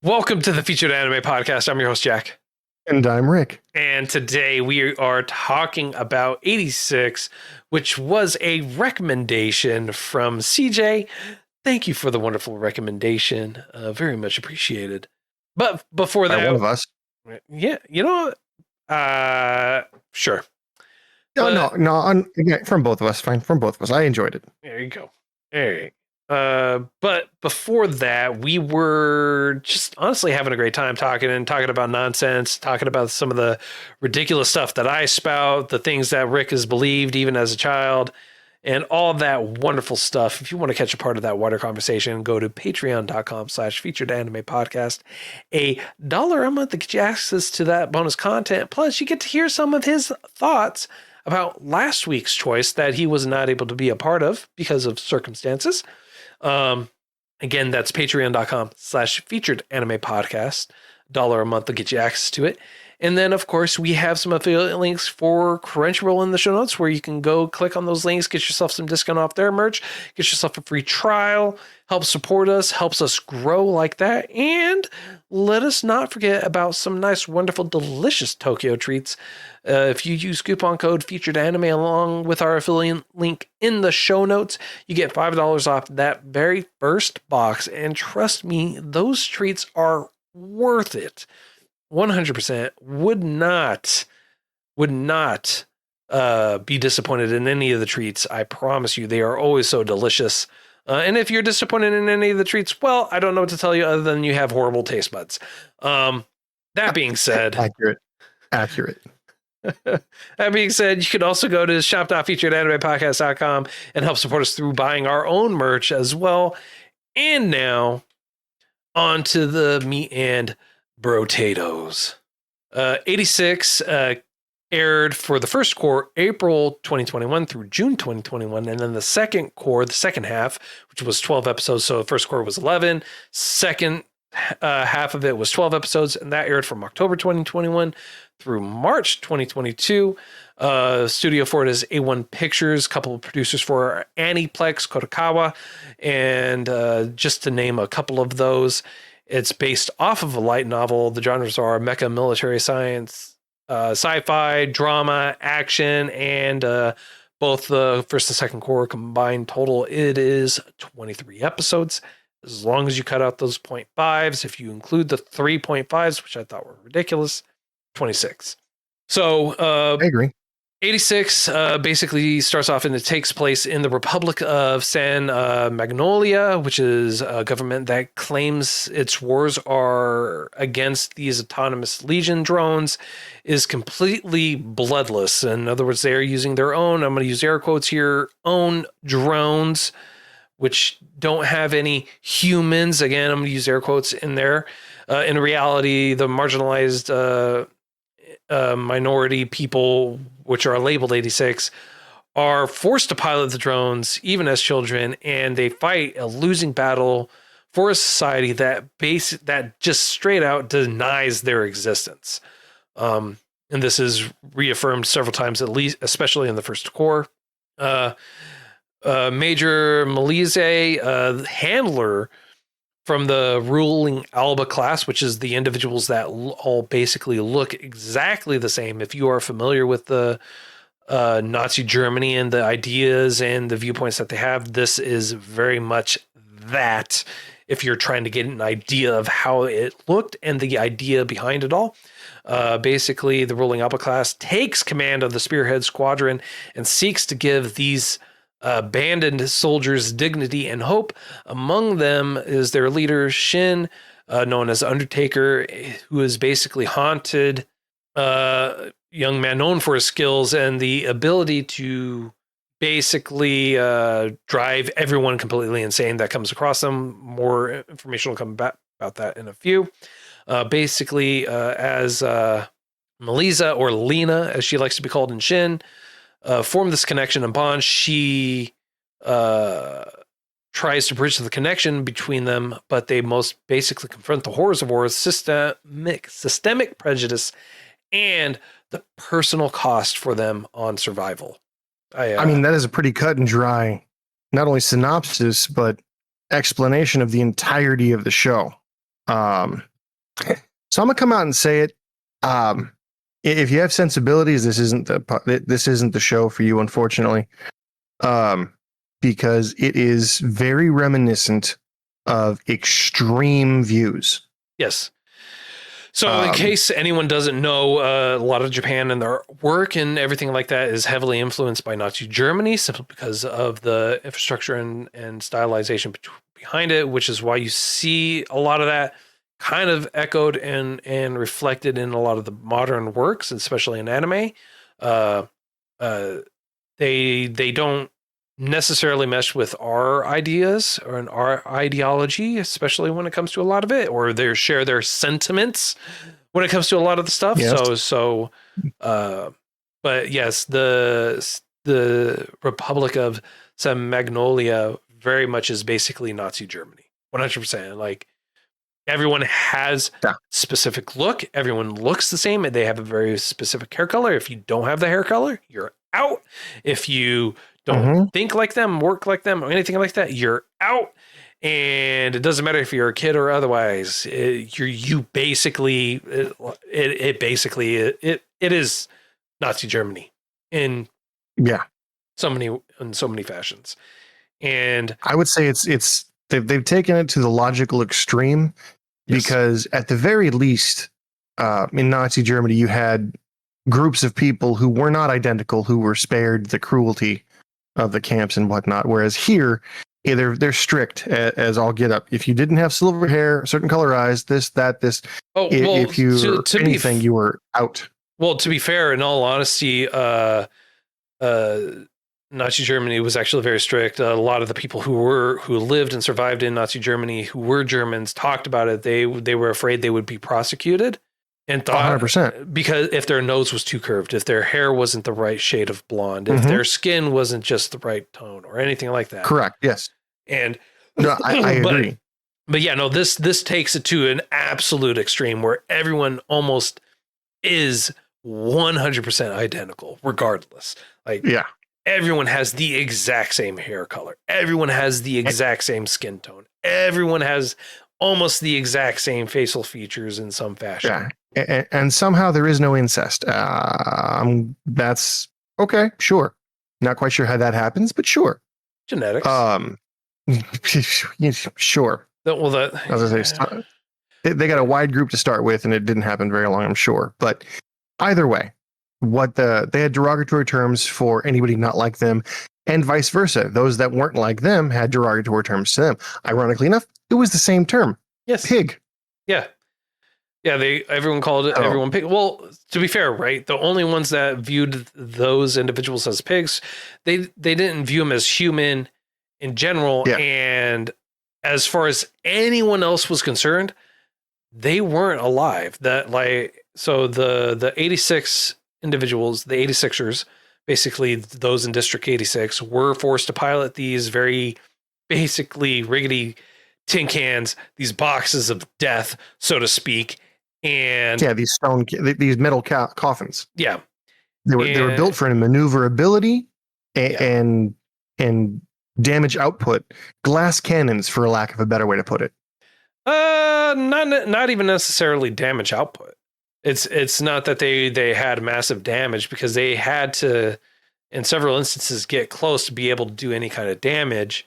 Welcome to the Featured Anime Podcast. I'm your host, Jack. And I'm Rick. And today we are talking about 86, which was a recommendation from CJ. Thank you for the wonderful recommendation. Very much appreciated. But before that, one of us. Yeah, sure. No, from both of us. Fine, from both of us. I enjoyed it. There you go. There you go. But before that, we were just honestly having a great time talking about nonsense, talking about some of the ridiculous stuff that I spout, the things that Rick has believed even as a child, and all that wonderful stuff. If you want to catch a part of that wider conversation, go to patreon.com/featuredanimepodcast. $1 a month to get you access to that bonus content. Plus, you get to hear some of his thoughts about last week's choice that he was not able to be a part of because of circumstances. Again, that's patreon.com/featuredanimepodcast. $1 a month will get you access to it. And then, of course, we have some affiliate links for Crunchyroll in the show notes where you can go click on those links, get yourself some discount off their merch, get yourself a free trial, help support us, helps us grow like that. And let us not forget about some nice, wonderful, delicious Tokyo treats. If you use coupon code Featured Anime along with our affiliate link in the show notes, you get $5 off that very first box. And trust me, those treats are worth it. 100% would not be disappointed in any of the treats. I promise you, they are always so delicious. And if you're disappointed in any of the treats, well, I don't know what to tell you other than you have horrible taste buds. That being said, accurate. That being said, you can also go to shop.featuredanimepodcast.com and help support us through buying our own merch as well. And now on to the meat and brotatoes. 86 aired for the first core April 2021 through June 2021, and then the second core, the second half, which was 12 episodes. So the first core was 11, second half of it was 12 episodes, and that aired from October 2021 through March 2022. Studio for it is A1 Pictures, a couple of producers for Aniplex, Kotokawa, and just to name a couple of those. It's based off of a light novel. The genres are mecha, military science, sci-fi, drama, action, and both the first and second core combined total, it is 23 episodes. As long as you cut out those 0.5s, if you include the 3.5s, which I thought were ridiculous, 26. So I agree. 86 basically starts off and it takes place in the Republic of San Magnolia, which is a government that claims its wars are against these autonomous Legion drones, is completely bloodless. In other words, they're using their own, I'm going to use air quotes here, own drones, which don't have any humans. Again, I'm going to use air quotes in there. In reality, the marginalized minority people, which are labeled 86, are forced to pilot the drones even as children, and they fight a losing battle for a society that just straight out denies their existence. And this is reaffirmed several times, at least, especially in the first core. Major Malize, handler from the ruling Alba class, which is the individuals that all basically look exactly the same. If you are familiar with the Nazi Germany and the ideas and the viewpoints that they have, this is very much that. If you're trying to get an idea of how it looked and the idea behind it all, basically the ruling Alba class takes command of the Spearhead Squadron and seeks to give these abandoned soldiers dignity and hope. Among them is their leader, Shin, known as Undertaker, who is basically haunted young man known for his skills and the ability to basically drive everyone completely insane that comes across them. More information will come back about that in a few. Basically, as Melissa, or Lena, as she likes to be called in Shin, form this connection and bond. She tries to bridge the connection between them, but they most basically confront the horrors of war, systemic prejudice, and the personal cost for them on survival. I mean, that is a pretty cut and dry, not only synopsis, but explanation of the entirety of the show. So I'm gonna come out and say it. If you have sensibilities, this isn't the show for you, unfortunately. Because it is very reminiscent of extreme views. Yes. So in case anyone doesn't know, a lot of Japan and their work and everything like that is heavily influenced by Nazi Germany, simply because of the infrastructure and stylization behind it, which is why you see a lot of that kind of echoed and reflected in a lot of the modern works, especially in anime. They don't necessarily mesh with our ideas or in our ideology, especially when it comes to a lot of it, or they share their sentiments when it comes to a lot of the stuff. Yes. But yes, the Republic of Some Magnolia very much is basically Nazi Germany, 100%. Like, everyone has specific look. Everyone looks the same. They have a very specific hair color. If you don't have the hair color, you're out. If you don't think like them, work like them, or anything like that, you're out. And it doesn't matter if you're a kid or otherwise. You basically it is Nazi Germany in so many fashions. And I would say they've taken it to the logical extreme, because at the very least, in Nazi Germany, you had groups of people who were not identical, who were spared the cruelty of the camps and whatnot. Whereas here, they're strict as all get up. If you didn't have silver hair, certain color eyes, this. If you anything, you were out. Well, to be fair, in all honesty, Nazi Germany was actually very strict. A lot of the people who lived and survived in Nazi Germany, who were Germans, talked about it. They were afraid they would be prosecuted, and thought 100%, because if their nose was too curved, if their hair wasn't the right shade of blonde, if their skin wasn't just the right tone, or anything like that. Correct. Yes. And no, I agree. But yeah, no, this takes it to an absolute extreme where everyone almost is 100% identical, regardless. Like, everyone has the exact same hair color. Everyone has the exact same skin tone. Everyone has almost the exact same facial features in some fashion. Yeah. And somehow there is no incest. That's okay. Sure. Not quite sure how that happens, but sure. Genetics. Sure. Well, as I say, they got a wide group to start with, and it didn't happen very long, I'm sure. But either way, they had derogatory terms for anybody not like them, and vice versa. Those that weren't like them had derogatory terms to them. Ironically enough, it was the same term. Yes. Pig. Yeah. Yeah, everyone called it everyone pig. Well, to be fair, right? The only ones that viewed those individuals as pigs, they didn't view them as human in general. Yeah. And as far as anyone else was concerned, they weren't alive. So the 86 individuals, the 86ers, basically those in District 86, were forced to pilot these very basically rickety tin cans, these boxes of death, so to speak. And these metal coffins. Yeah, they were built for maneuverability and damage output. Glass cannons, for lack of a better way to put it. Not even necessarily damage output. It's not that they had massive damage, because they had to, in several instances, get close to be able to do any kind of damage,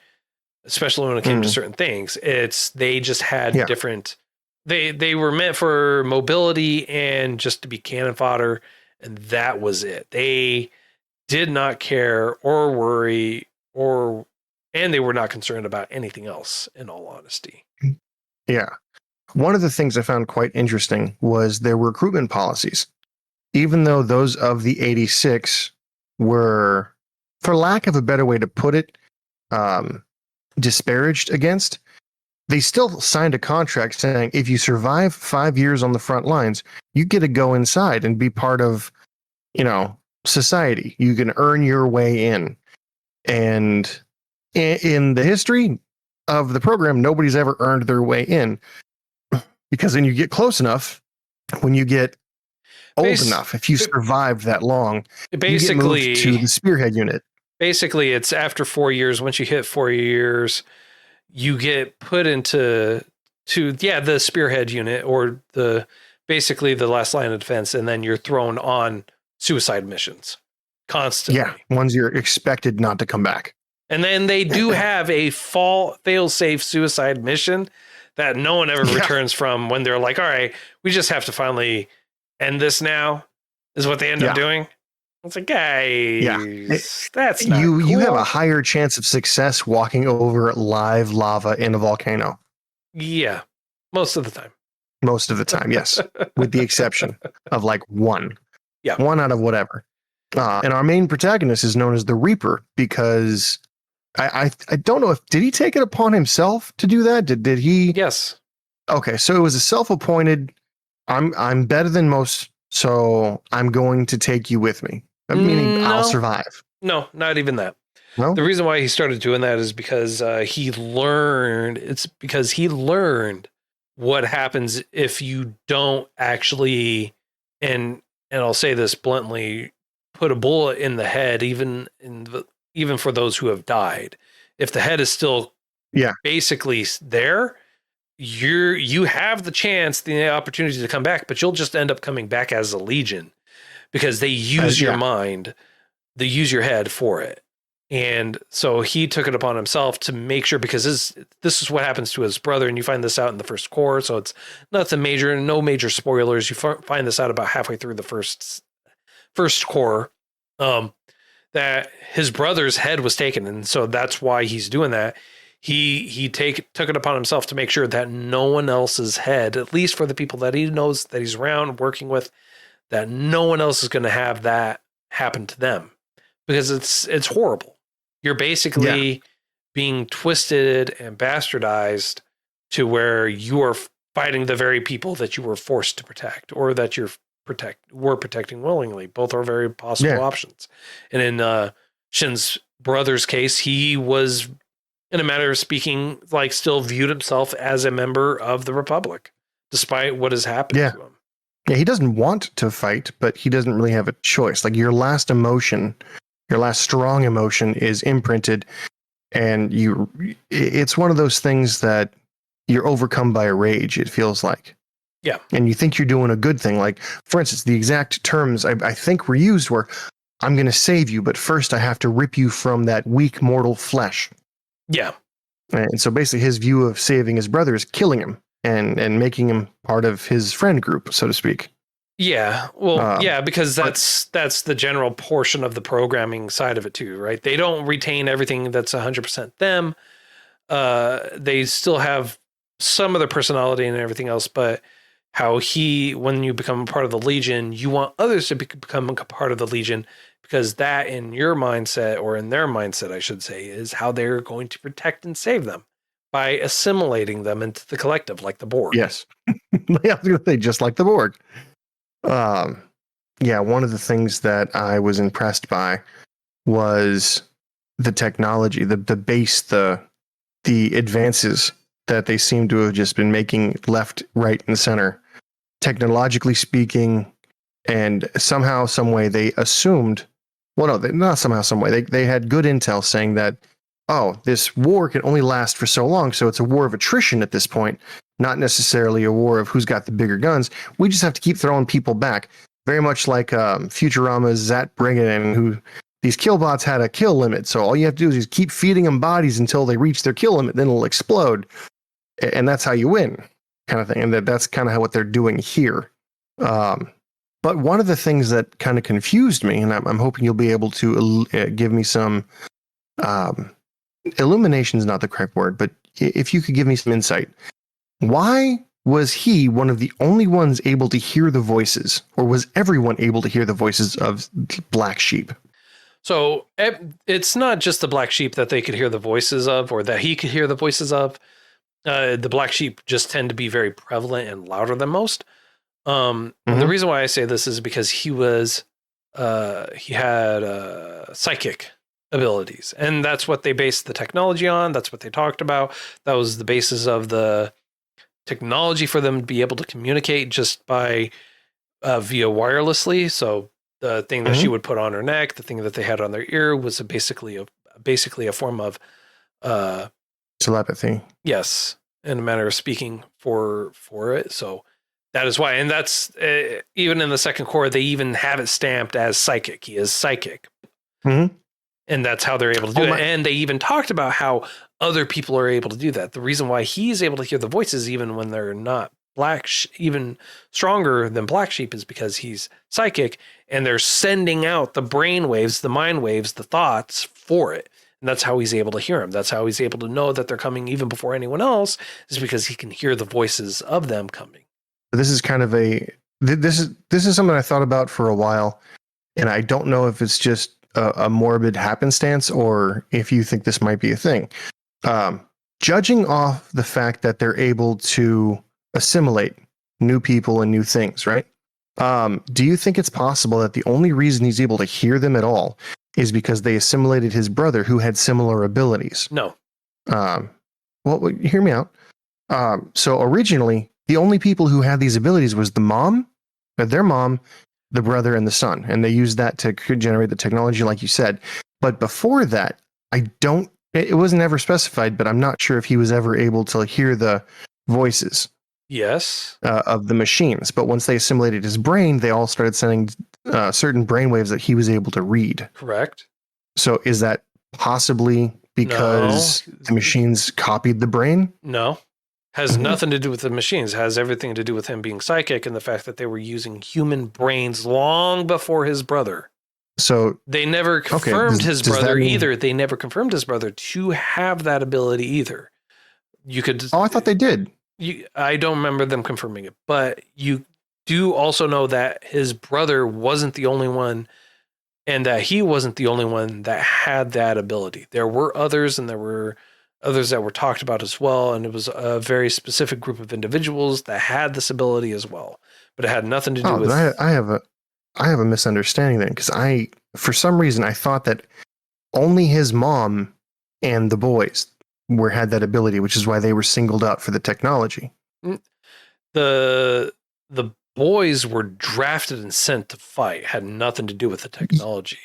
especially when it came to certain things. They just had different. They were meant for mobility and just to be cannon fodder, and that was it. They did not care or worry and they were not concerned about anything else, in all honesty. Yeah. One of the things I found quite interesting was their recruitment policies. Even though those of the 86 were, for lack of a better way to put it, disparaged against, they still signed a contract saying if you survive 5 years on the front lines, you get to go inside and be part of, society. You can earn your way in. And in the history of the program, nobody's ever earned their way in, because then you get close enough, when you get old enough, if you survived that long, basically you get moved to the spearhead unit. Basically, it's after 4 years. Once you hit 4 years, you get put into the spearhead unit, or the basically the last line of defense, and then you're thrown on suicide missions constantly. Yeah, ones you're expected not to come back. And then they do have a fail-safe suicide mission that no one ever returns from when they're like, all right, we just have to finally end this now, is what they end up doing. It's like, guys, that's not cool. You have a higher chance of success walking over live lava in a volcano. Yeah, most of the time. Most of the time, yes. With the exception of like one. Yeah. One out of whatever. And our main protagonist is known as the Reaper because I don't know did he take it upon himself to do that? Did he? Yes. Okay, so it was a self-appointed, I'm better than most, so I'm going to take you with me. Meaning I'll survive. No, not even that. No? The reason why he started doing that is because he learned what happens if you don't actually, and I'll say this bluntly, put a bullet in the head, even for those who have died. If the head is still basically there, you have the chance, the opportunity to come back, but you'll just end up coming back as a legion because they use your mind, they use your head for it. And so he took it upon himself to make sure, because this is what happens to his brother, and you find this out in the first core, so it's nothing major, no major spoilers. You find this out about halfway through the first core, that his brother's head was taken, and so that's why he's doing that. He took it upon himself to make sure that no one else's head, at least for the people that he knows that he's around working with, that no one else is going to have that happen to them, because it's horrible. You're basically being twisted and bastardized to where you are fighting the very people that you were forced to protect, or that were protecting willingly. Both are very possible options. And in Shin's brother's case, he was, in a matter of speaking, like still viewed himself as a member of the Republic, despite what has happened to him. Yeah, he doesn't want to fight, but he doesn't really have a choice. Like your last strong emotion is imprinted, and it's one of those things that you're overcome by a rage, it feels like. Yeah. And you think you're doing a good thing. Like, for instance, the exact terms I think were used were, I'm going to save you, but first I have to rip you from that weak mortal flesh. Yeah. And so basically his view of saving his brother is killing him and making him part of his friend group, so to speak. Yeah. Well, because that's the general portion of the programming side of it too, right? They don't retain everything that's 100% them. They still have some of their personality and everything else, but when you become a part of the Legion, you want others to become a part of the Legion, because that, in your mindset, or in their mindset, I should say, is how they're going to protect and save them, by assimilating them into the collective, like the Borg. Yes. Yeah, they just like the Borg. One of the things that I was impressed by was the technology, the base, the advances that they seem to have just been making left, right, and center, technologically speaking. And somehow, some way, they assumed, not somehow, some way, they had good intel saying that, this war can only last for so long, so it's a war of attrition at this point, not necessarily a war of who's got the bigger guns. We just have to keep throwing people back. Very much like Futurama's Zat Briggan, who these killbots had a kill limit, so all you have to do is just keep feeding them bodies until they reach their kill limit, then it'll explode. And that's how you win, kind of thing. And that's kind of what they're doing here. But one of the things that kind of confused me, and I'm hoping you'll be able to give me some illumination is not the correct word, but if you could give me some insight. Why was he one of the only ones able to hear the voices, or was everyone able to hear the voices of Black Sheep? So it's not just the Black Sheep that they could hear the voices of, or that he could hear the voices of. The Black Sheep just tend to be very prevalent and louder than most. And the reason why I say this is because he had psychic abilities, and that's what they based the technology on. That's what they talked about. That was the basis of the technology for them to be able to communicate just by via wirelessly. So the thing that she would put on her neck, the thing that they had on their ear, was basically a form of telepathy. Yes, in a manner of speaking for it. So That is why. And that's even in the second core, they even have it stamped as psychic. He is psychic. Mm-hmm. And that's how they're able to do it. And they even talked about how other people are able to do that. The reason why he's able to hear the voices, even when they're not even stronger than black sheep, is because he's psychic and they're sending out the brain waves, the mind waves, the thoughts for it. And that's how he's able to hear them. That's how he's able to know that they're coming even before anyone else, is because he can hear the voices of them coming. This is kind of this is something I thought about for a while, and I don't know if it's just a morbid happenstance or if you think this might be a thing. Judging off the fact that they're able to assimilate new people and new things, right? Do you think it's possible that the only reason he's able to hear them at all is because they assimilated his brother who had similar abilities? No. Well, hear me out. So originally, the only people who had these abilities was their mom, the brother, and the son. And they used that to generate the technology, like you said. But before that, it wasn't ever specified, but I'm not sure if he was ever able to hear the voices. Yes. Of the machines. But once they assimilated his brain, they all started sending certain brain waves that he was able to read. Correct. So is that possibly because the machines copied the brain? No. Has nothing to do with the machines. Has everything to do with him being psychic and the fact that they were using human brains long before his brother. So they never confirmed his brother either. They never confirmed his brother to have that ability either. You could. Oh, I thought they did. I don't remember them confirming it, but you do also know that his brother wasn't the only one, and that he wasn't the only one that had that ability. There were others, and there were others that were talked about as well, and it was a very specific group of individuals that had this ability as well. But it had nothing to do with. I have a misunderstanding then, because for some reason I thought that only his mom and the boys had that ability, which is why they were singled out for the technology. The boys were drafted and sent to fight. Had nothing to do with the technology.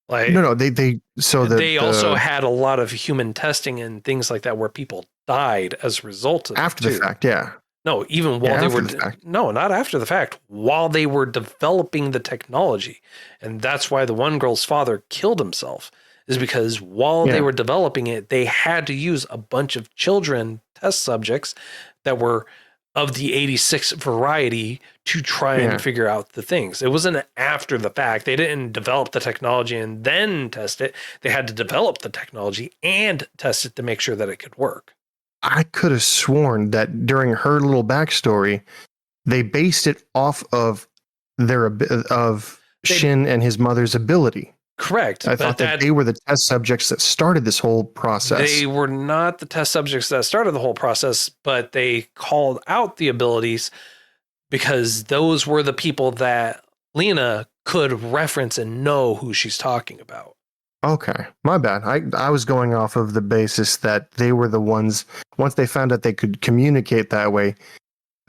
Like no, they also had a lot of human testing and things like that where people died as a result of after the fact. Yeah. No, even while they were not after the fact, while they were developing the technology. And that's why the one girl's father killed himself, is because while they were developing it, they had to use a bunch of children test subjects that were of the 86 variety to try and figure out the things. It wasn't after the fact. They didn't develop the technology and then test it. They had to develop the technology and test it to make sure that it could work. I could have sworn that during her little backstory, they based it off of Shin and his mother's ability. Correct. I thought that they were the test subjects that started this whole process. They were not the test subjects that started the whole process, but they called out the abilities because those were the people that Lena could reference and know who she's talking about. Okay, my bad. I was going off of the basis that they were the ones, once they found out they could communicate that way,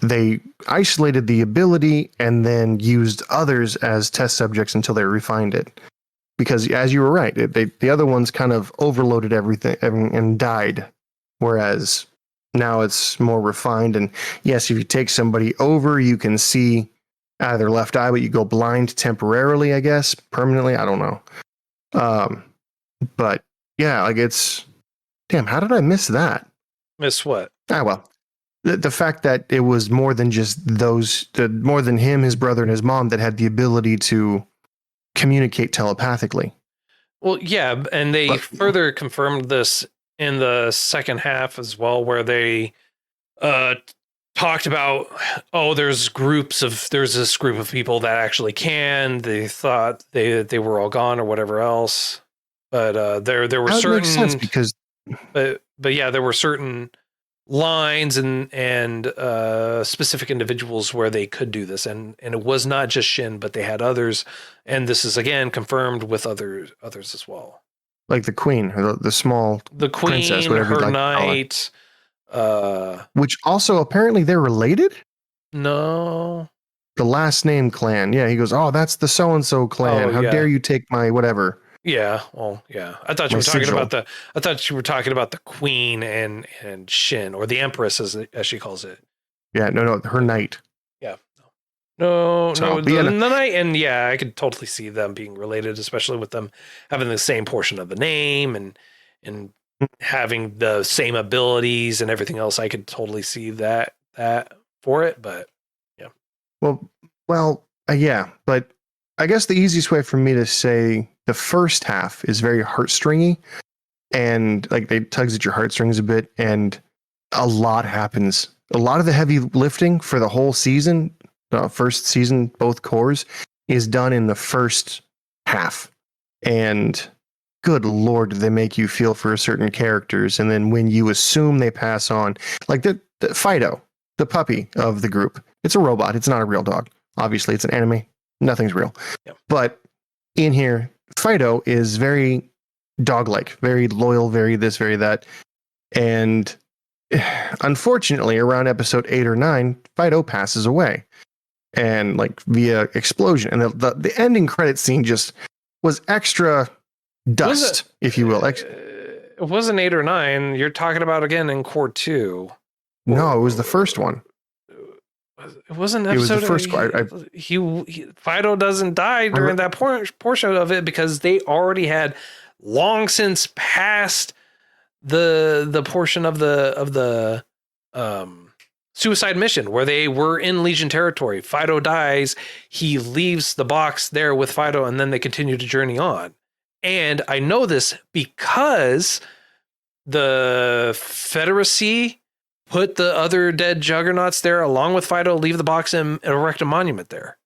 they isolated the ability and then used others as test subjects until they refined it. Because as you were right, the other ones kind of overloaded everything and died. Whereas now it's more refined. And yes, if you take somebody over, you can see out of their left eye, but you go blind temporarily, I guess, permanently. I don't know. But yeah, like damn, how did I miss that? Miss what? Well, the fact that it was more than just more than him, his brother, and his mom that had the ability to communicate telepathically. Well, yeah, and they further confirmed this in the second half as well, where they talked about, there's this group of people that actually can. They thought they were all gone or whatever else, but there were certain makes sense because, but yeah, there were certain lines and specific individuals where they could do this, and it was not just Shin, but they had others, and this is again confirmed with others as well, like the queen, the queen, princess, whatever her knight, which also apparently they're related. No, the last name clan. Yeah, he goes, oh, that's the so and so clan. How dare you take my whatever. Yeah, well, yeah. I thought you were talking about the queen and Shin, or the empress as she calls it. Yeah, no, her knight. No, So, no, but yeah, the night, and yeah, I could totally see them being related, especially with them having the same portion of the name and having the same abilities and everything else. I could totally see that for it, but yeah. Yeah, but I guess the easiest way for me to say the first half is very heartstringy, and like they tugs at your heartstrings a bit, and a lot happens. A lot of the heavy lifting for the whole season, first season, both cores, is done in the first half. And good lord, do they make you feel for certain characters, and then when you assume they pass on, like the Fido, the puppy of the group, it's a robot. It's not a real dog. Obviously, it's an anime. Nothing's real. Yep. But in here, Fido is very dog-like, very loyal, very this, very that. And unfortunately, around episode 8 or 9, Fido passes away. And like via explosion. And the ending credit scene just was extra dust, if you will. It wasn't 8 or 9. You're talking about again in core 2. No, it was the first one. It wasn't episode. It was the first core. He Fido doesn't die during that portion of it because they already had long since passed the portion of the suicide mission where they were in Legion territory. Fido dies. He leaves the box there with Fido, and then they continue to journey on. And I know this because the Federacy put the other dead juggernauts there along with Fido, leave the box, and erect a monument there.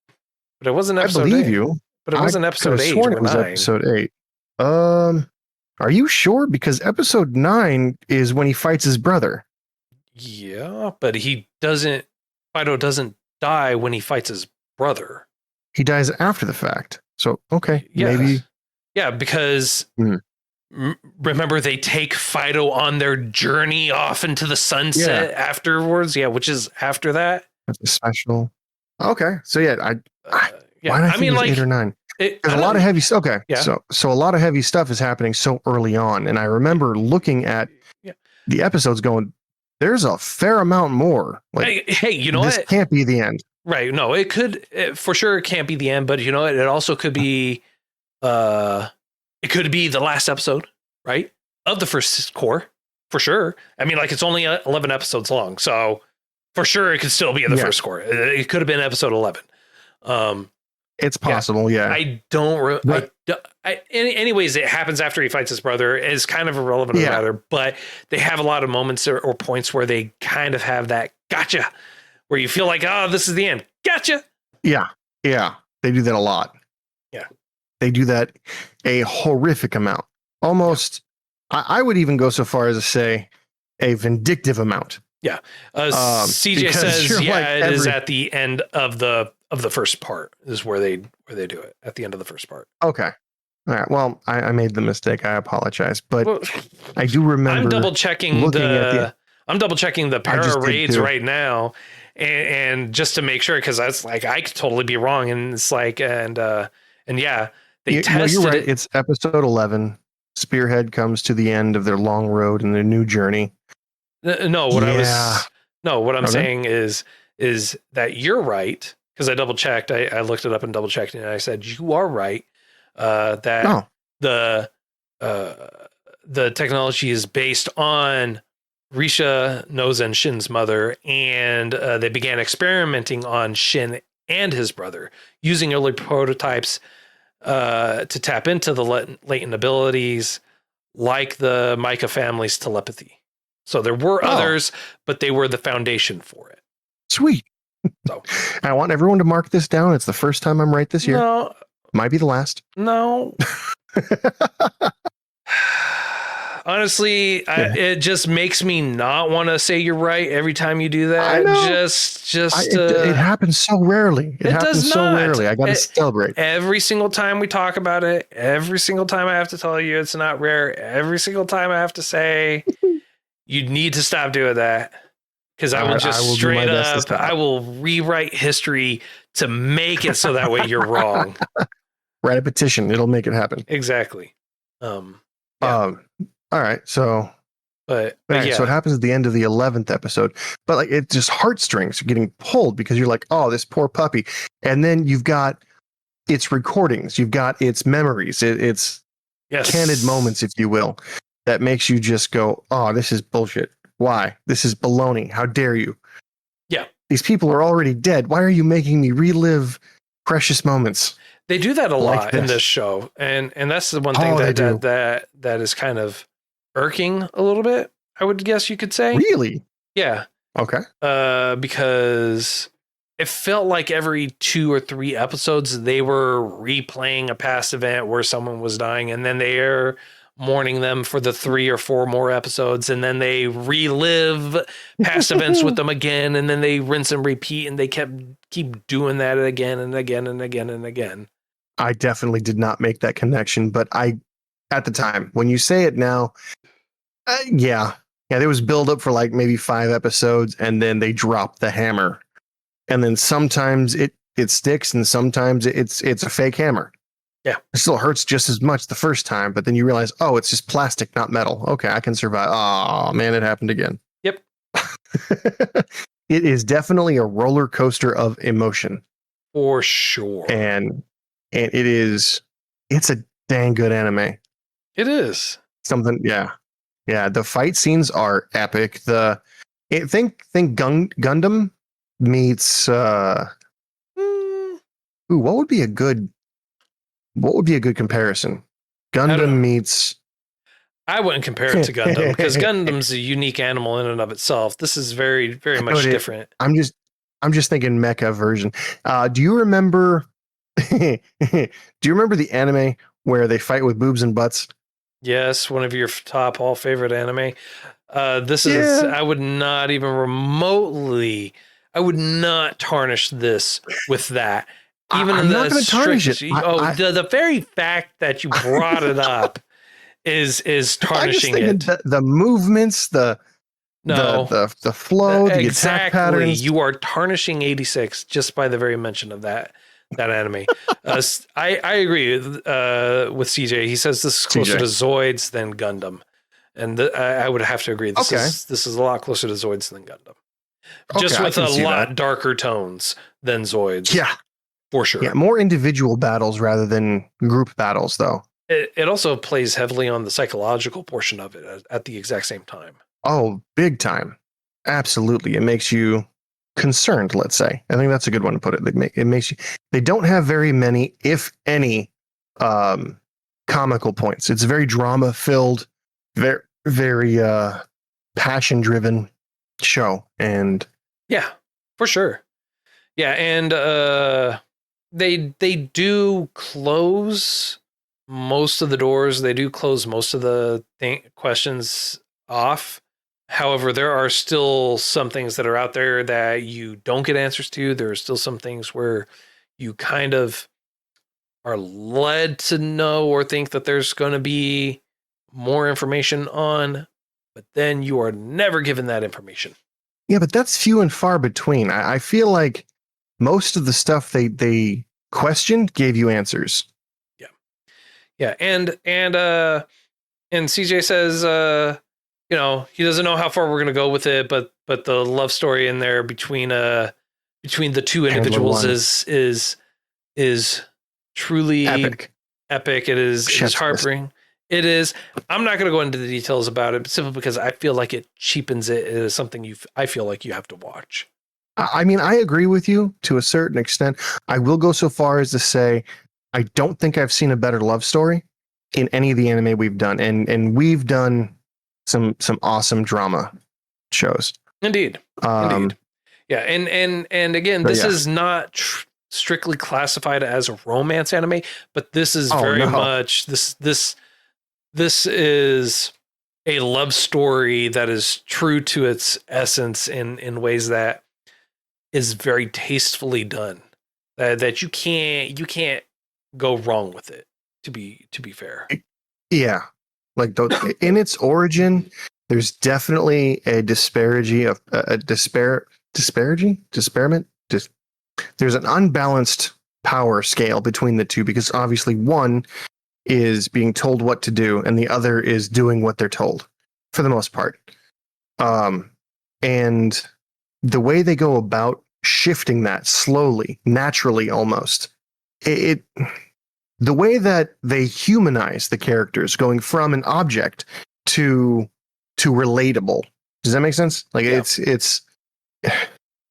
But it wasn't episode 8. I believe you. But it wasn't episode 8 or 9. It was episode 8. Are you sure? Because episode 9 is when he fights his brother. Yeah, but Fido doesn't die when he fights his brother. He dies after the fact. So, okay, yes. maybe. Yeah, because remember they take Fido on their journey off into the sunset afterwards. Yeah, which is after that. That's a special. Okay, so yeah, why did I think it was 8 or 9? There's a lot of heavy stuff. Okay, yeah. So a lot of heavy stuff is happening so early on, and I remember looking at the episodes going, there's a fair amount more. Like, hey, you know this what? Can't be the end. Right. No, it could, for sure, it can't be the end, but you know what? It also could be, it could be the last episode, right? Of the first core, for sure. I mean, like, it's only 11 episodes long, so for sure it could still be in the first core. It could have been episode 11. It's possible, yeah. I don't. Anyways, it happens after he fights his brother. It's kind of irrelevant, rather. But they have a lot of moments or points where they kind of have that gotcha, where you feel like, oh, this is the end. Gotcha. Yeah, they do that a lot. Yeah, they do that a horrific amount. Almost, I would even go so far as to say a vindictive amount. Yeah, CJ says, it is at the end of the first part is where they do it at the end of the first part. Okay. All right. Well, I made the mistake. I apologize, but I do remember. I'm double checking the para raids right now, and just to make sure, because that's like I could totally be wrong, and it's like and yeah, they tested you're right. it. It's episode 11. Spearhead comes to the end of their long road and their new journey. What I'm saying is that you're right. Because I double checked, I looked it up and double checked, and I said you are right that the technology is based on Risha, Noza, and Shin's mother, and they began experimenting on Shin and his brother using early prototypes to tap into the latent abilities like the Micah family's telepathy. So there were others, but they were the foundation for it. Sweet. So I want everyone to mark this down. It's the first time I'm right this year. No. Might be the last. No. Honestly, it just makes me not want to say you're right every time you do that. It happens so rarely. It happens so rarely. I got to celebrate. Every single time we talk about it, every single time I have to tell you it's not rare, every single time I have to say you need to stop doing that. Because I will just straight up, I will rewrite history to make it so that way you're wrong. Write a petition. It'll make it happen. Exactly. All right. So But Right, yeah, so it happens at the end of the 11th episode, but like it's just heartstrings are getting pulled because you're like, oh, this poor puppy, and then you've got its recordings, you've got its memories, it's yes, candid moments, if you will, that makes you just go, oh, this is bullshit. Why? This is baloney. How dare you? Yeah. These people are already dead. Why are you making me relive precious moments? They do that a like lot this? in this show, and that's the one thing Oh, they do. that is kind of irking a little bit. I would guess you could say. Really? Yeah. Okay. Because it felt like every 2 or 3 episodes they were replaying a past event where someone was dying, and then they're mourning them for the 3 or 4 more episodes, and then they relive past events with them again, and then they rinse and repeat, and they keep doing that again and again and again and again. I definitely did not make that connection, but at the time, when you say it now, yeah, there was build up for like maybe 5 episodes, and then they drop the hammer, and then sometimes it sticks, and sometimes it's a fake hammer. Yeah, it still hurts just as much the first time, but then you realize, oh, it's just plastic, not metal. Okay, I can survive. Oh man, it happened again. Yep. It is definitely a roller coaster of emotion, for sure, and it's a dang good anime. It is Something, yeah. The fight scenes are epic. Think Gundam meets what would be a good comparison? Gundam meets. I wouldn't compare it to Gundam because Gundam's a unique animal in and of itself. This is very, very much different. I'm just thinking mecha version. Do you remember? Do you remember the anime where they fight with boobs and butts? Yes, one of your top all favorite anime. This is. I would not even remotely. I would not tarnish this with that. Even I'm not going to tarnish it. The very fact that you brought it up is tarnishing it. The movements, the flow, the attack patterns. You are tarnishing 86 just by the very mention of that anime. I agree with CJ. He says this is closer to Zoids than Gundam, and I would have to agree. This is a lot closer to Zoids than Gundam, just with a lot darker tones than Zoids. Yeah, for sure. Yeah, more individual battles rather than group battles, though. It also plays heavily on the psychological portion of it at the exact same time. Oh, big time! Absolutely, it makes you concerned. Let's say. I think that's a good one to put it. It makes you. They don't have very many, if any, comical points. It's very drama filled, very very passion driven show, and yeah, for sure. Yeah, and they do close most of the doors. They do close most of the questions off. However, there are still some things that are out there that you don't get answers to. There are still some things where you kind of are led to know or think that there's going to be more information on, but then you are never given that information. Yeah, but that's few and far between. I feel like most of the stuff they questioned gave you answers. Yeah, and CJ says, he doesn't know how far we're gonna go with it, but the love story in there between the two individuals is truly epic. It is heartbreaking. It is. I'm not going to go into the details about it, simply because I feel like it cheapens it. It is something I feel like you have to watch. I mean, I agree with you to a certain extent. I will go so far as to say I don't think I've seen a better love story in any of the anime we've done, and we've done some awesome drama shows. Indeed. Indeed. Yeah, and again, this is not strictly classified as a romance anime, but this is much this is a love story that is true to its essence in ways that is very tastefully done. That you can't go wrong with it. To be fair, yeah, like in its origin, there's definitely a disparagement. There's an unbalanced power scale between the two, because obviously one is being told what to do and the other is doing what they're told. for the most part. And the way they go about shifting that slowly, naturally, almost, it the way that they humanize the characters, going from an object to relatable. Does that make sense? Like it's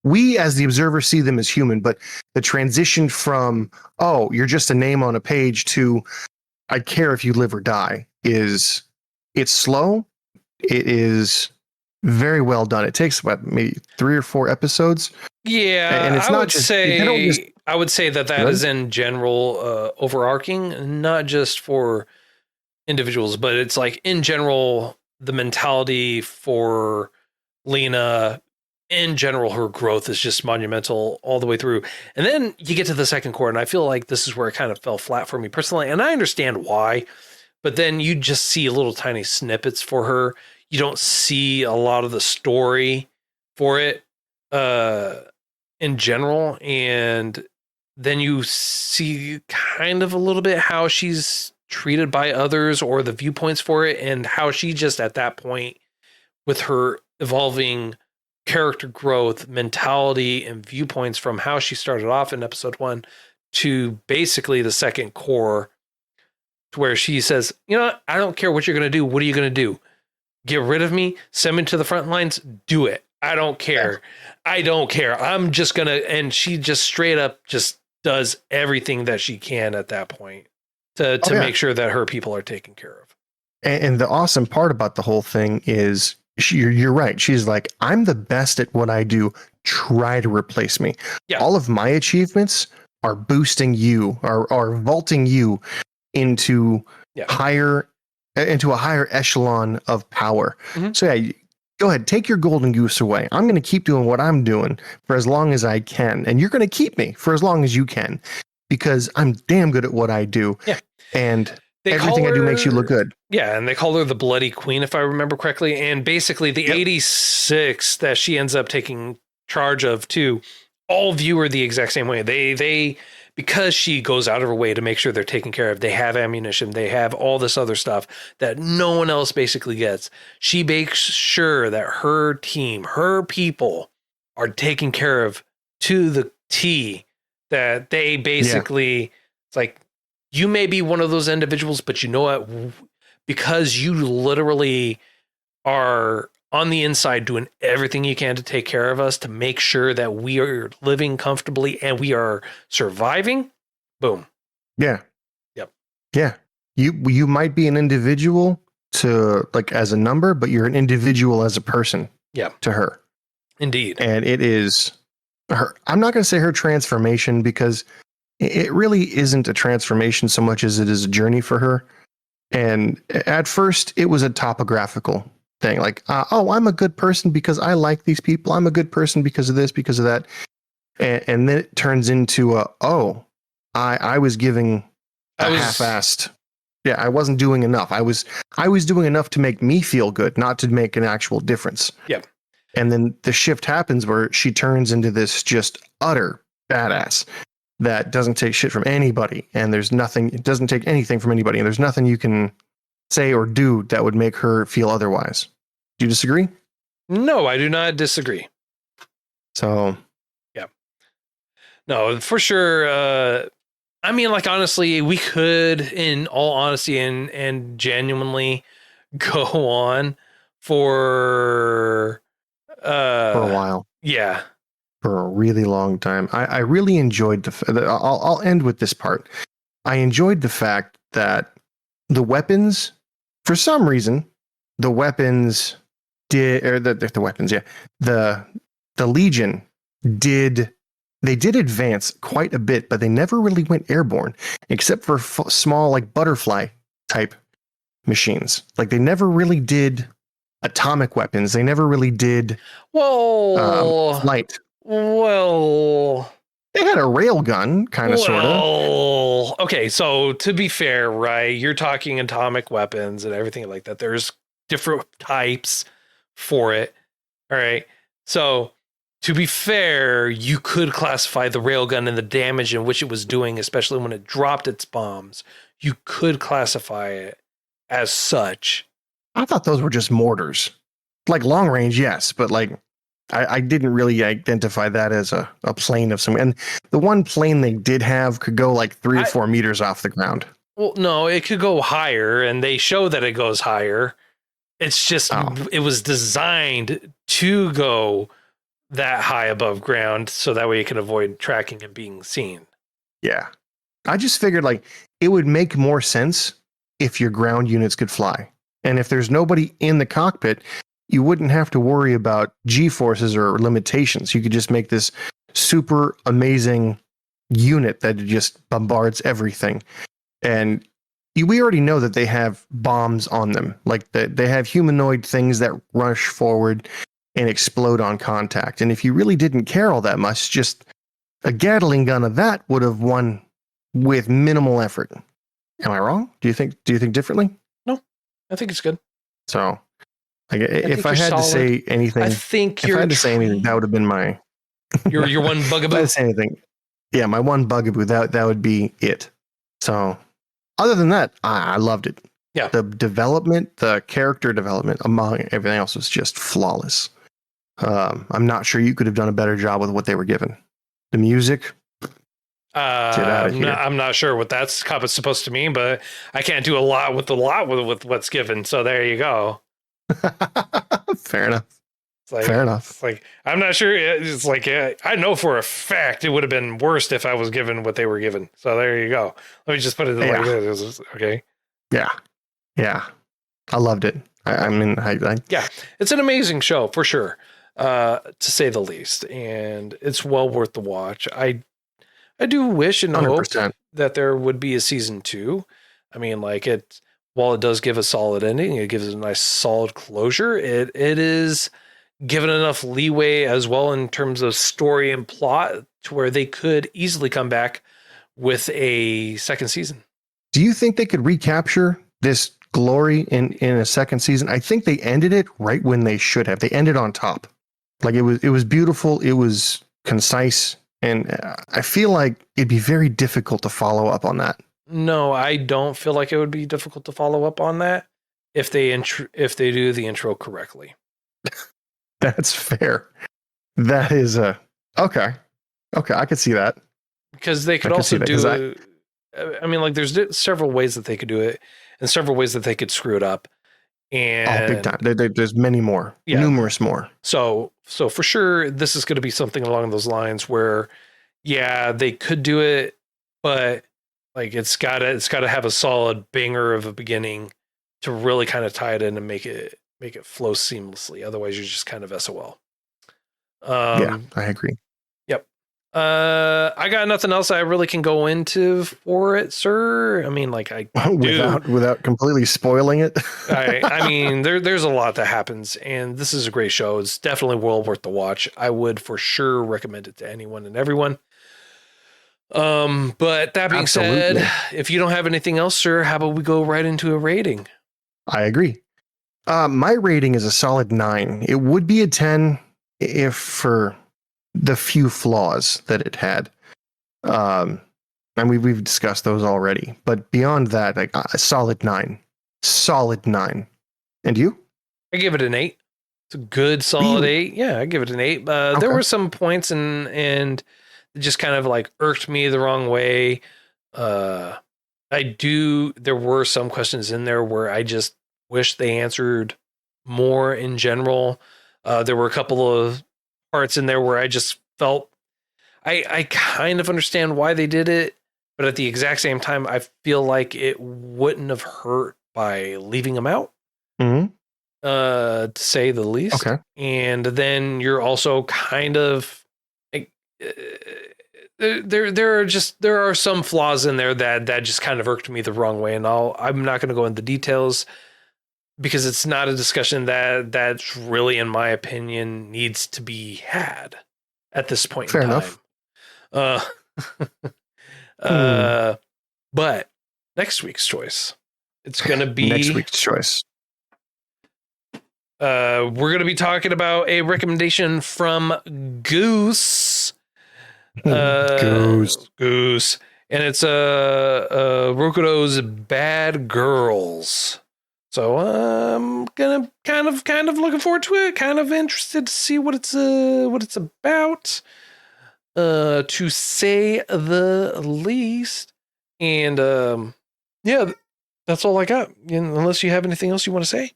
we as the observer see them as human, but the transition from, oh, you're just a name on a page, to I care if you live or die, it's slow. It is very well done. It takes maybe 3 or 4 episodes. Yeah, and it's not just, they don't just, I would say that is in general overarching, not just for individuals, but it's like in general the mentality for Lena. In general, her growth is just monumental all the way through. And then you get to the second core, and I feel like this is where it kind of fell flat for me personally. And I understand why, but then you just see little tiny snippets for her. You don't see a lot of the story for it in general. And then you see kind of a little bit how she's treated by others or the viewpoints for it, and how she just at that point, with her evolving character growth, mentality, and viewpoints from how she started off in episode 1 to basically the second core, to where she says, you know what? I don't care what you're going to do. What are you going to do? Get rid of me? Send me to the front lines? Do it. I don't care. Yeah. I don't care. I'm just going to, and she just straight up just does everything that she can at that point to make sure that her people are taken care of. And the awesome part about the whole thing is, you're right. She's like, I'm the best at what I do. Try to replace me. Yeah. All of my achievements are boosting you, are vaulting you into a higher echelon of power. Mm-hmm. So yeah, go ahead, take your golden goose away. I'm going to keep doing what I'm doing for as long as I can, and you're going to keep me for as long as you can, because I'm damn good at what I do. Yeah, and everything I do makes you look good. Yeah, and they call her the Bloody Queen, if I remember correctly. And basically the 86 that she ends up taking charge of too, all view her the exact same way. They because she goes out of her way to make sure they're taken care of. They have ammunition. They have all this other stuff that no one else basically gets. She makes sure that her team, her people, are taken care of to the T, that they basically, it's like, you may be one of those individuals, but you know what? Because you literally are on the inside doing everything you can to take care of us, to make sure that we are living comfortably and we are surviving. Boom. Yeah. Yep. Yeah. You might be an individual to, like, as a number, but you're an individual as a person. Yeah. To her. Indeed. And it is her. I'm not going to say her transformation, because it really isn't a transformation so much as it is a journey for her. And at first it was a topographical thing, like, oh, I'm a good person because I like these people. I'm a good person because of this, because of that. And then it turns into I was giving half-assed. Yeah, I wasn't doing enough. I was doing enough to make me feel good, not to make an actual difference. Yep. And then the shift happens where she turns into this just utter badass that doesn't take shit from anybody, and it doesn't take anything from anybody, and there's nothing you can say or do that would make her feel otherwise. Do you disagree? No, I do not disagree. So, yeah. No, for sure. I mean, like, honestly, we could, in all honesty and genuinely, go on for a while. Yeah. For a really long time. I really enjoyed I'll end with this part. I enjoyed the fact that the weapons, for some reason, the weapons did, or the weapons, yeah, the Legion did advance quite a bit, but they never really went airborne, except for small, like, butterfly type machines. Like, they never really did atomic weapons. They never really did flight. Well, they had a railgun, kind of, sort of. Okay, so to be fair, right, you're talking atomic weapons and everything like that. There's different types for it. All right. So to be fair, you could classify the railgun and the damage in which it was doing, especially when it dropped its bombs. You could classify it as such. I thought those were just mortars. Like long range, yes, but like I didn't really identify that as a plane of some. And the one plane they did have could go like 3 or 4 meters off the ground. Well, no, it could go higher, and they show that it goes higher. It's just it was designed to go that high above ground, so that way you can avoid tracking and being seen. Yeah, I just figured like it would make more sense if your ground units could fly, and if there's nobody in the cockpit, you wouldn't have to worry about G-forces or limitations. You could just make this super amazing unit that just bombards everything. And we already know that they have bombs on them. Like they have humanoid things that rush forward and explode on contact. And if you really didn't care all that much, just a Gatling gun of that would have won with minimal effort. Am I wrong? Do you think differently? No, I think it's good. So like, if I had to say anything, I think if I had to say anything, that would have been my your one bugaboo. If I had to say anything, yeah, my one bugaboo. That would be it. So, other than that, I loved it. Yeah, the development, the character development, among everything else, was just flawless. I'm not sure you could have done a better job with what they were given. The music. I'm not sure what that's supposed to mean, but I can't do a lot with what's given. So there you go. Fair enough. Fair enough. It's like, I'm not sure. It's like, I know for a fact it would have been worse if I was given what they were given. So there you go. Let me just put it like this. Okay. Yeah. I loved it. I mean, yeah, it's an amazing show for sure, to say the least. And it's well worth the watch. I do wish and 100%. Hope that there would be a season 2. I mean, like while it does give a solid ending, it gives a nice solid closure. It is given enough leeway as well in terms of story and plot to where they could easily come back with a second season. Do you think they could recapture this glory in a second season? I think they ended it right when they should have. They ended on top. Like it was beautiful. It was concise. And I feel like it'd be very difficult to follow up on that. No, I don't feel like it would be difficult to follow up on that if they do the intro correctly. That's fair. That is okay. I could see that, because they could also do. I mean, like there's several ways that they could do it, and several ways that they could screw it up. And big time. There's many more, numerous more. So for sure, this is going to be something along those lines where, yeah, they could do it, but like it's gotta have a solid banger of a beginning to really kind of tie it in and make it flow seamlessly. Otherwise, you're just kind of SOL. Yeah, I agree. Yep. I got nothing else I really can go into for it, sir. I mean, like without completely spoiling it. I mean, there's a lot that happens, and this is a great show. It's definitely well worth the watch. I would for sure recommend it to anyone and everyone. But that being said, if you don't have anything else, sir, how about we go right into a rating? I agree. My rating is a solid 9. It would be a 10 if for the few flaws that it had. And we've discussed those already. But beyond that, like a solid 9. Solid 9. And you? I give it an 8. It's a good solid 8. Yeah, I give it an 8. There were some points and it just kind of like irked me the wrong way. There were some questions in there where I just wish they answered more in general. There were a couple of parts in there where I just felt I kind of understand why they did it, but at the exact same time, I feel like it wouldn't have hurt by leaving them out. Mm-hmm. To say the least. Okay. And then you're also kind of there are some flaws in there that just kind of irked me the wrong way, and I'm not going to go into details because it's not a discussion that's really, in my opinion, needs to be had at this point. Fair in time. Enough. But next week's choice, it's going to be next week's choice. We're going to be talking about a recommendation from Goose. Goose. And it's Rokudo's Bad Girls. So I'm gonna kind of looking forward to it. Kind of interested to see what it's about. To say the least. And yeah, that's all I got. Unless you have anything else you want to say.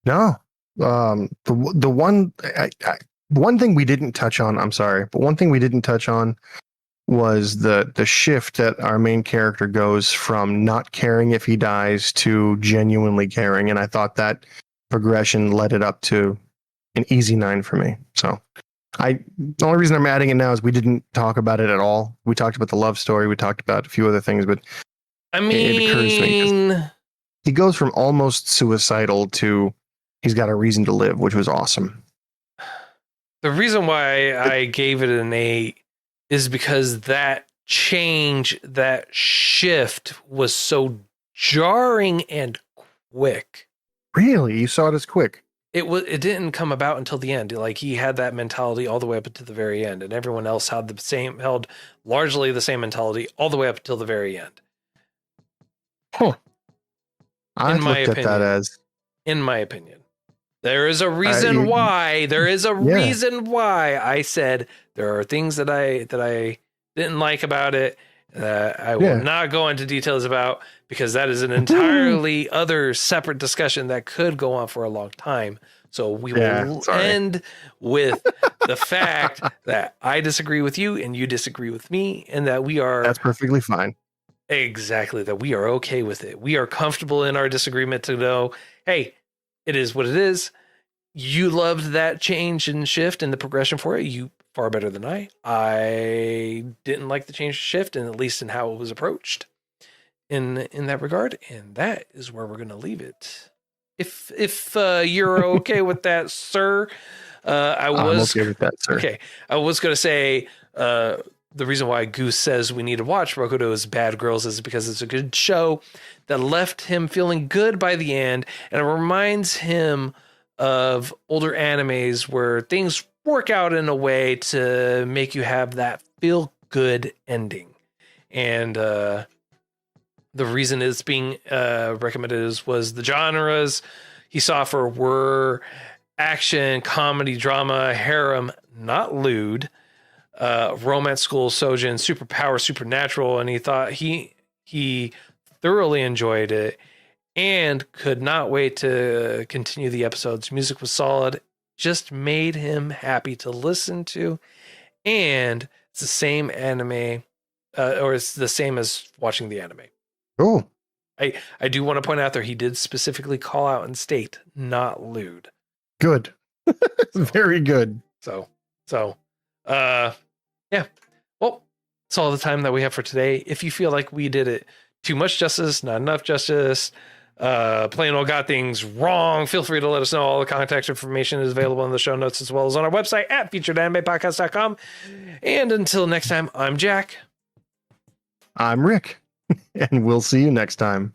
No. The one thing we didn't touch on, I'm sorry, but one thing we didn't touch on was the shift that our main character goes from not caring if he dies to genuinely caring. And I thought that progression led it up to an easy 9 for me. So the only reason I'm adding it now is we didn't talk about it at all. We talked about the love story. We talked about a few other things, but I mean, it occurs to me he goes from almost suicidal to he's got a reason to live, which was awesome. The reason why I gave it an 8 is because that change, that shift was so jarring and quick. Really? You saw it as quick? It didn't come about until the end. Like, he had that mentality all the way up until the very end, and everyone else held largely the same mentality all the way up until the very end. Huh. I looked at that as, in my opinion, there is a reason why. There is a reason why I said there are things that I didn't like about it. I will not go into details about, because that is an entirely other separate discussion that could go on for a long time. So we will end with the fact that I disagree with you and you disagree with me, and that that's perfectly fine. Exactly. That we are okay with it. We are comfortable in our disagreement to know, hey, it is what it is. You loved that change and shift and the progression for it. You far better than I. I didn't like the change and shift, and at least in how it was approached in that regard. And that is where we're going to leave it. If you're okay with that, sir, I'm okay with that, sir. Okay. I was going to say, the reason why Goose says we need to watch Rokudo's Bad Girls is because it's a good show that left him feeling good by the end. And it reminds him of older animes where things work out in a way to make you have that feel good ending. And the reason it's being recommended was the genres he saw were action, comedy, drama, harem, not lewd, romance, school, Sojin, superpower, supernatural, and he thought he thoroughly enjoyed it and could not wait to continue the episodes. Music was solid, just made him happy to listen to, and it's the same anime, or it's the same as watching the anime. Oh, I do want to point out there he did specifically call out and state not lewd. Good, very good. So. Yeah. Well, that's all the time that we have for today. If you feel like we did it too much justice, not enough justice, plain old got things wrong, feel free to let us know. All the contact information is available in the show notes, as well as on our website at featuredanimepodcast.com. And until next time, I'm Jack. I'm Rick. And we'll see you next time.